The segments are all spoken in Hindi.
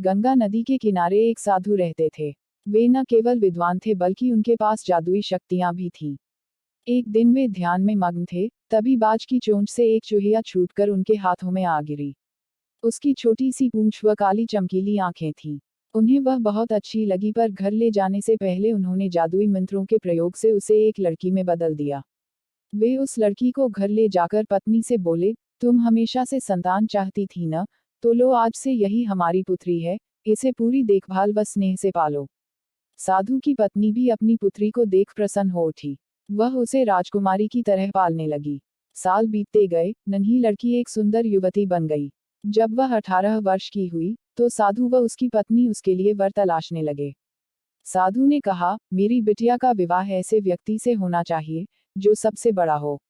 गंगा नदी के किनारे एक साधु रहते थे। वे न केवल विद्वान थे बल्कि उनके पास जादुई शक्तियां भी थीं। एक दिन वे ध्यान में मग्न थे, तभी बाज की चोंच से एक चूहिया छूटकर उनके हाथों में आ गिरी। उसकी छोटी सी पूंछ व काली चमकीली आंखें थीं। उन्हें वह बहुत अच्छी लगी, पर घर ले जाने से पहले उन्होंने जादुई मंत्रों के प्रयोग से उसे एक लड़की में बदल दिया। वे उस लड़की को घर ले जाकर पत्नी से बोले, तुम हमेशा से संतान चाहती थी न, तो लो आज से यही हमारी पुत्री है, इसे पूरी देखभाल व स्नेह से पालो। साधु की पत्नी भी अपनी पुत्री को देख प्रसन्न हो उठी। वह उसे राजकुमारी की तरह पालने लगी। साल बीतते गए, नन्ही लड़की एक सुंदर युवती बन गई। जब वह 18 वर्ष की हुई, तो साधु व उसकी पत्नी उसके लिए वर तलाशने लगे। साधु ने कहा, मेरी बिटिया का विवाह ऐसे व्यक्ति से होना चाहिए, जो सबसे बड़ा हो।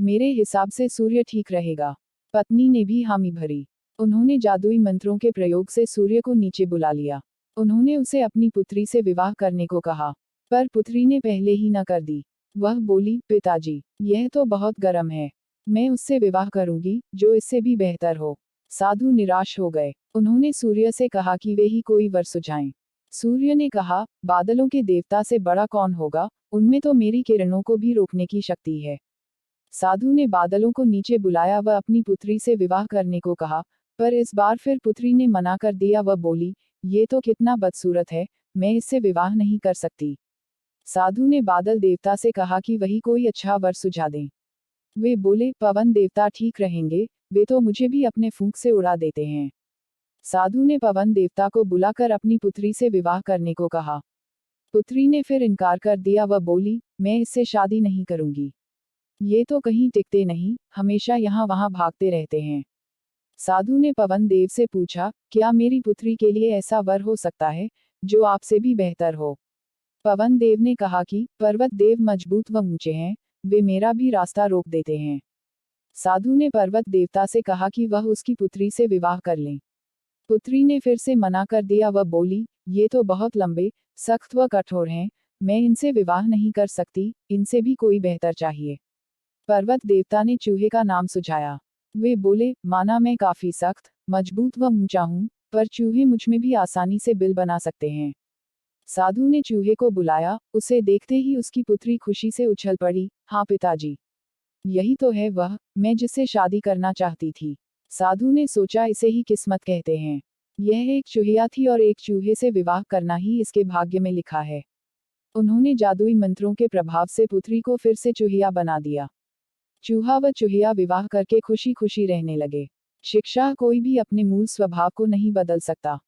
मेरे हिसाब से सूर्य ठीक रहेगा। पत्नी ने भी हामी भरी। उन्होंने जादुई मंत्रों के प्रयोग से सूर्य को नीचे बुला लिया। उन्होंने उसे अपनी पुत्री से विवाह करने को कहा, पर पुत्री ने पहले ही न कर दी। वह बोली, पिताजी, यह तो बहुत गर्म है। मैं उससे विवाह करूंगी, जो इससे भी बेहतर हो। साधु निराश हो गए। उन्होंने सूर्य से कहा कि वे ही कोई वर सुझाएं। सूर्य ने कहा, बादलों के देवता से बड़ा कौन होगा, उनमें तो मेरी किरणों को भी रोकने की शक्ति है। साधु ने बादलों को नीचे बुलाया व अपनी पुत्री से विवाह करने को कहा, पर इस बार फिर पुत्री ने मना कर दिया। वह बोली, ये तो कितना बदसूरत है, मैं इससे विवाह नहीं कर सकती। साधु ने बादल देवता से कहा कि वही कोई अच्छा वर सुझा दें। वे बोले, पवन देवता ठीक रहेंगे, वे तो मुझे भी अपने फूंक से उड़ा देते हैं। साधु ने पवन देवता को बुलाकर अपनी पुत्री से विवाह करने को कहा। पुत्री ने फिर इनकार कर दिया। वह बोली, मैं इससे शादी नहीं करूंगी। ये तो कहीं टिकते नहीं, हमेशा यहाँ वहाँ भागते रहते हैं। साधु ने पवन देव से पूछा, क्या मेरी पुत्री के लिए ऐसा वर हो सकता है, जो आपसे भी बेहतर हो? पवन देव ने कहा कि पर्वत देव मजबूत व ऊंचे हैं, वे मेरा भी रास्ता रोक देते हैं। साधु ने पर्वत देवता से कहा कि वह उसकी पुत्री से विवाह कर लें। पुत्री ने फिर से मना कर दिया। वह बोली, ये तो बहुत लंबे, सख्त व कठोर हैं, मैं इनसे विवाह नहीं कर सकती, इनसे भी कोई बेहतर चाहिए। पर्वत देवता ने चूहे का नाम सुझाया। वे बोले, माना मैं काफी सख्त, मजबूत व ऊंचा हूं, पर चूहे मुझमें भी आसानी से बिल बना सकते हैं। साधु ने चूहे को बुलाया। उसे देखते ही उसकी पुत्री खुशी से उछल पड़ी, हाँ पिताजी, यही तो है वह, मैं जिससे शादी करना चाहती थी। साधु ने सोचा, इसे ही किस्मत कहते हैं। यह एक चूहिया थी और एक चूहे से विवाह करना ही इसके भाग्य में लिखा है। उन्होंने जादुई मंत्रों के प्रभाव से पुत्री को फिर से चूहिया बना दिया। चूहा व चूहिया विवाह करके खुशी खुशी रहने लगे। शिक्षा, कोई भी अपने मूल स्वभाव को नहीं बदल सकता।